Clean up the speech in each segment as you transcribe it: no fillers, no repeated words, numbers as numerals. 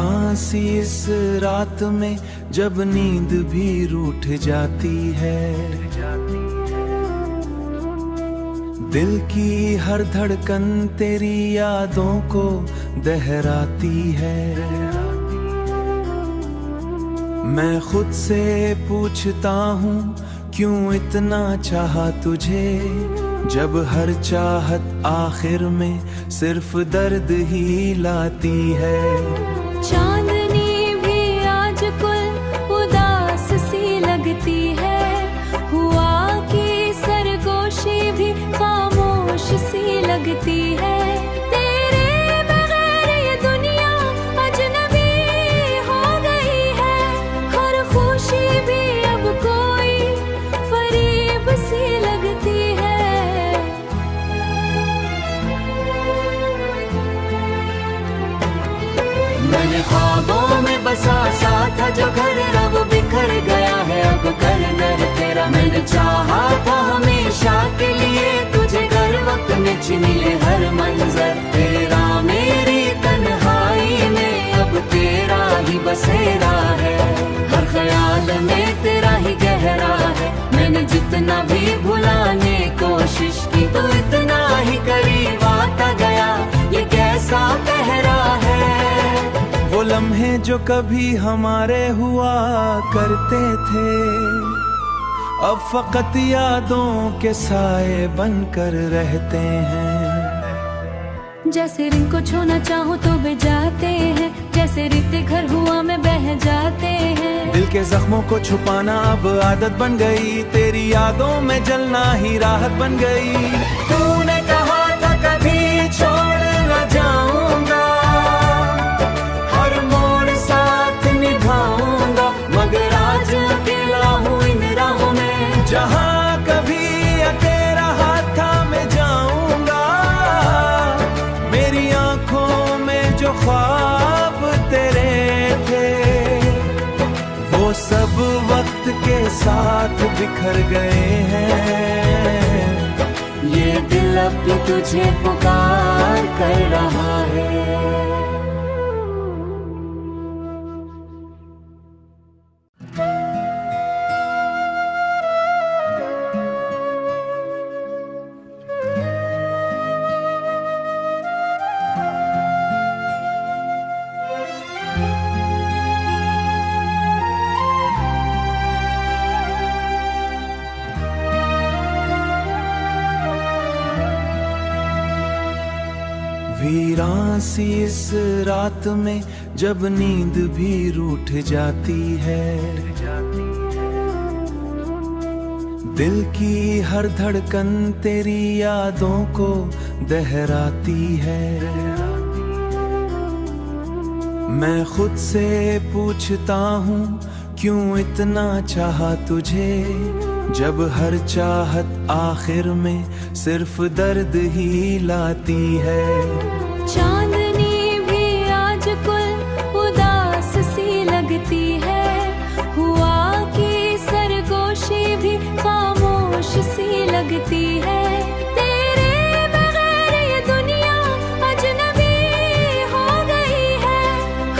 वीरान सी इस रात में जब नींद भी रूठ जाती है, दिल की हर धड़कन तेरी यादों को दहराती है। मैं खुद से पूछता हूँ क्यों इतना चाहा तुझे, जब हर चाहत आखिर में सिर्फ दर्द ही लाती है। चांदनी भी आज कुल उदास सी लगती है, हुआ की सरगोशी भी खामोश सी लगती है। तेरे बगैर ये दुनिया अजनबी हो गई है, हर खुशी भी अब कोई फरेब सी लगती है। मैंने ख्वाबों में बसा सा था जो घर अब बिखर गया है, अब घर नर तेरा। मैंने चाहा था हमेशा के लिए तुझे, घर वक्त में छीन ले हर मंजर तेरा। मेरी तन्हाई में अब तेरा ही बसेरा है, हर ख्याल में तेरा ही गहरा है। मैंने जितना भी भुलाने कोशिश की तो इतना ही करीब आता गया, ये कैसा पहरा है। वो लम्हे जो कभी हमारे हुआ करते थे, अब फकत यादों के साए बनकर रहते हैं। जैसे रिंग को छूना चाहूँ तो बह जाते हैं, जैसे रिश्ते घर हुआ में बह जाते हैं। दिल के जख्मों को छुपाना अब आदत बन गई, तेरी यादों में जलना ही राहत बन गई। तूने कहा था कभी छोड़ न जाऊंगा, हर मोड़ साथ निभाऊंगा, मगर आज अकेला हूँ इन राहों में। जहाँ कभी तेरा हाथ थामे जाऊंगा, मेरी आंखों में जो ख्वाब तेरे थे, वो सब वक्त के साथ बिखर गए हैं। ये दिल अब भी तुझे पुकार कर रहा है। वीरान सी इस रात में जब नींद भी रूठ जाती है, दिल की हर धड़कन तेरी यादों को दहराती है। मैं खुद से पूछता हूँ क्यों इतना चाहा तुझे, जब हर चाहत आखिर में सिर्फ दर्द ही लाती है। चांदनी भी आज कुल उदास सी लगती है, हुआ की सरगोशी भी खामोश सी लगती है। तेरे बगैर ये दुनिया अजनबी हो गई है,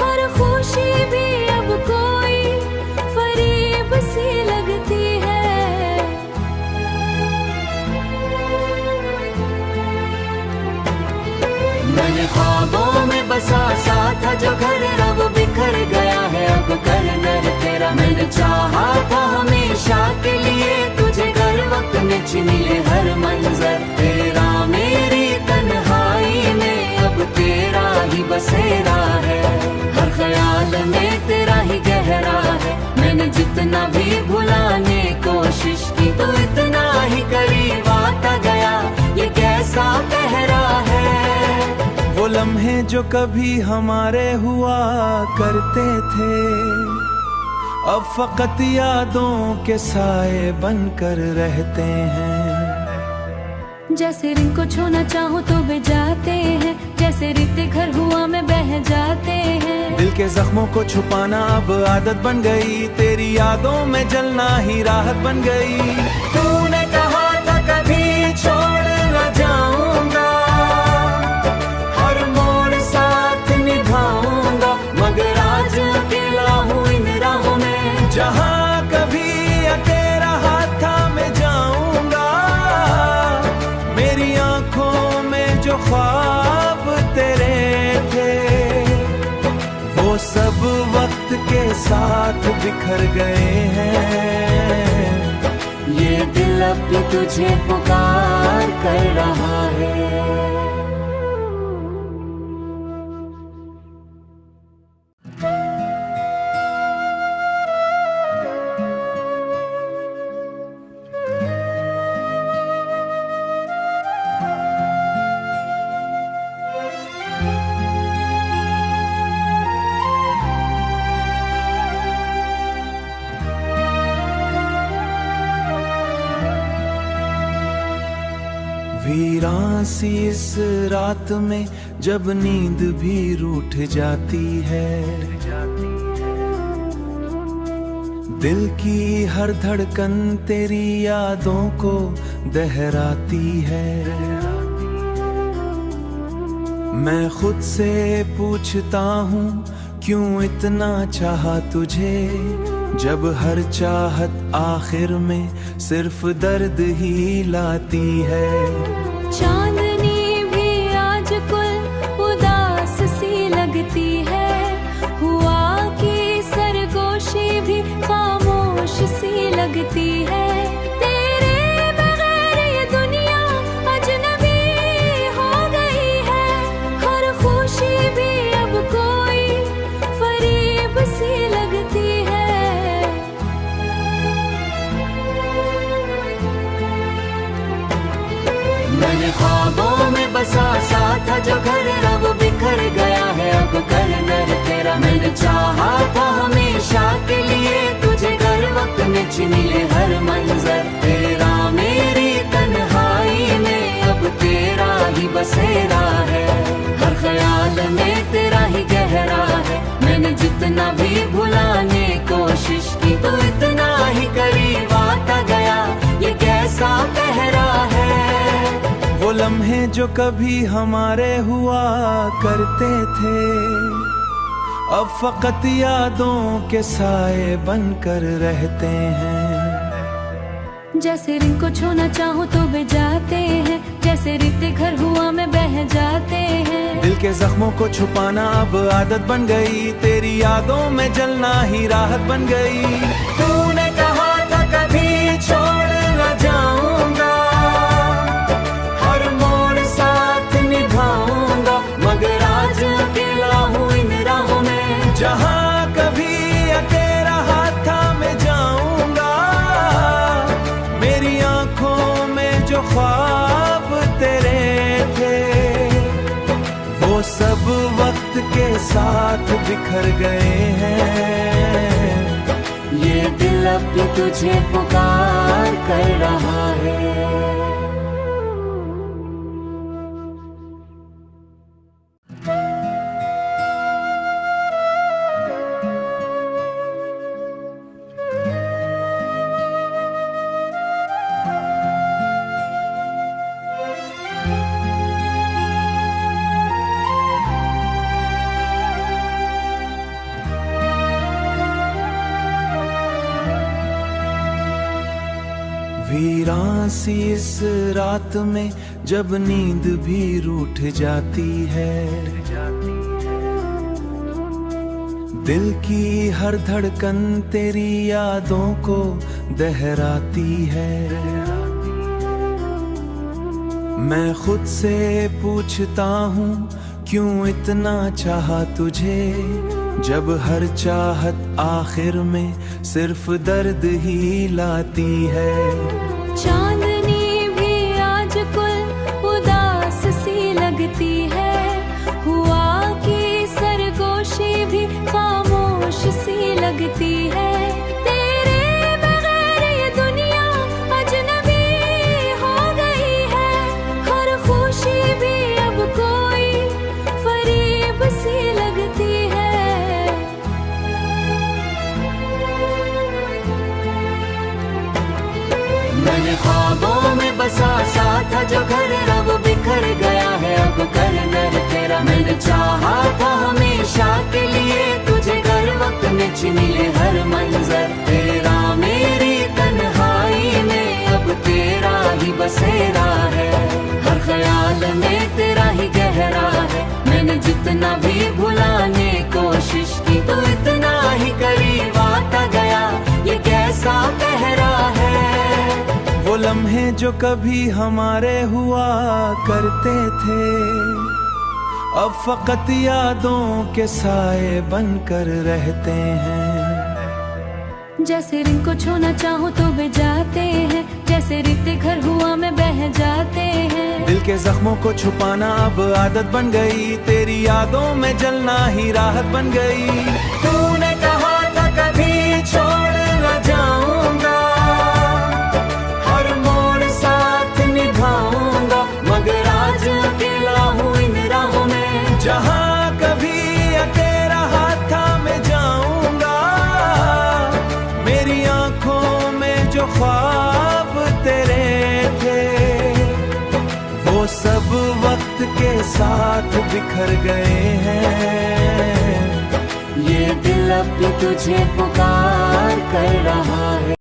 हर खुशी भी अब कोई फरेब सी लगती है। मैंने ख्वाबों में बसा सा था जो घर अब बिखर गया है, अब घर नर तेरा। मैंने चाहा था हमेशा के लिए तुझे, घर वक्त में छीन ले हर मंजर तेरा। मेरी तन्हाई में अब तेरा ही बसेरा है, हर ख्याल में तेरा ही गहरा है। मैंने जितना भी भुलाने कोशिश की तो इतना ही करीब आता गया, ये कैसा पहरा है। वो लम्हे जो कभी हमारे हुआ करते थे, अब फकत यादों के साए बनकर रहते हैं। जैसे रिंग को छूना चाहूँ तो बह जाते हैं, जैसे रिश्ते घर हुआ में बह जाते हैं। दिल के जख्मों को छुपाना अब आदत बन गई, तेरी यादों में जलना ही राहत बन गई। तूने कहा था कभी छोड़ न जाऊंगा, हर मोड़ साथ निभाऊंगा, मगर साथ बिखर गए हैं। ये दिल अब भी तुझे पुकार कर रहा है। वीरान सी इस रात में जब नींद भी रूठ जाती है, दिल की हर धड़कन तेरी यादों को दहराती है। मैं खुद से पूछता हूँ क्यों इतना चाहा तुझे, जब हर चाहत आखिर में सिर्फ दर्द ही लाती है। चांदनी भी आज कुल उदास सी लगती है, हुआ की सरगोशी भी खामोश सी लगती है। तेरे बगैर ये दुनिया अजनबी हो गई है, हर खुशी भी अब कोई फरीब सी लगती है। मैंने ख्वाबों में बसा सा था जो घर अब बिखर गया है, अब घर नर तेरा। मैंने चाहा था हमेशा के लिए तुझे, घर वक्त में छीन ले हर मंजर तेरा। मेरी तन्हाई में अब तेरा ही बसेरा है, हर ख्याल में तेरा ही गहरा है। मैंने जितना भी भुलाने कोशिश की तो इतना ही करीब आता गया, ये कैसा पहरा है। वो लम्हे जो कभी हमारे हुआ करते थे, अब फकत यादों के साए बनकर रहते हैं। जैसे रिंग को छूना चाहूँ तो बह जाते हैं, जैसे रिश्ते घर हुआ में बह जाते हैं। दिल के जख्मों को छुपाना अब आदत बन गई, तेरी यादों में जलना ही राहत बन गई। तूने कहा था कभी छोड़ न जाऊंगा, हर मोड़ साथ निभाऊंगा, मगर आज अकेला हूँ इन राहों में। जहाँ कभी तेरा हाथ थामे जाऊंगा, मेरी आंखों में जो ख्वाब तेरे थे, वो सब वक्त के साथ बिखर गए हैं। ये दिल अब भी तुझे पुकार कर रहा है। वीरान सी इस रात में जब नींद भी रूठ जाती है, दिल की हर धड़कन तेरी यादों को दहराती है। मैं खुद से पूछता हूँ क्यों इतना चाहा तुझे, जब हर चाहत आखिर में सिर्फ दर्द ही लाती है। चांदनी भी आज कुल उदास सी लगती है, हुआ की सरगोशी भी खामोश सी लगती है। तेरे बगैर ये दुनिया अजनबी हो गई है, हर खुशी भी अब कोई फरीब सी लगती है। मैंने ख्वाबों में बसा सा था जो घर अब बिखर गया है, अब घर नर तेरा। मैंने चाहा था हमेशा के लिए तुझे, घर वक्त में छीन ले हर मंजर तेरा। मेरी तन्हाई में अब तेरा ही बसेरा है, हर ख्याल में तेरा ही गहरा है। मैंने जितना भी भुलाने कोशिश की तो इतना ही करीब सा पहरा है। वो लम्हे जो कभी हमारे हुआ करते थे, अब फकत यादों के साए बनकर रहते हैं। जैसे रिंग को छूना चाहूँ तो वे जाते हैं, जैसे रिश्ते घर हुआ में बह जाते हैं। दिल के जख्मों को छुपाना अब आदत बन गई, तेरी यादों में जलना ही राहत बन गई। तूने कहा था कभी छोड़ न जाऊंगा, हर मोड़ साथ निभाऊंगा, मगर आज अकेला हूँ इन राहों में। जहाँ कभी अकेला हाथ थामे जाऊंगा, मेरी आंखों में जो ख्वाब तेरे थे, वो सब वक्त के साथ बिखर गए हैं। ये दिल अब भी तुझे पुकार कर रहा है।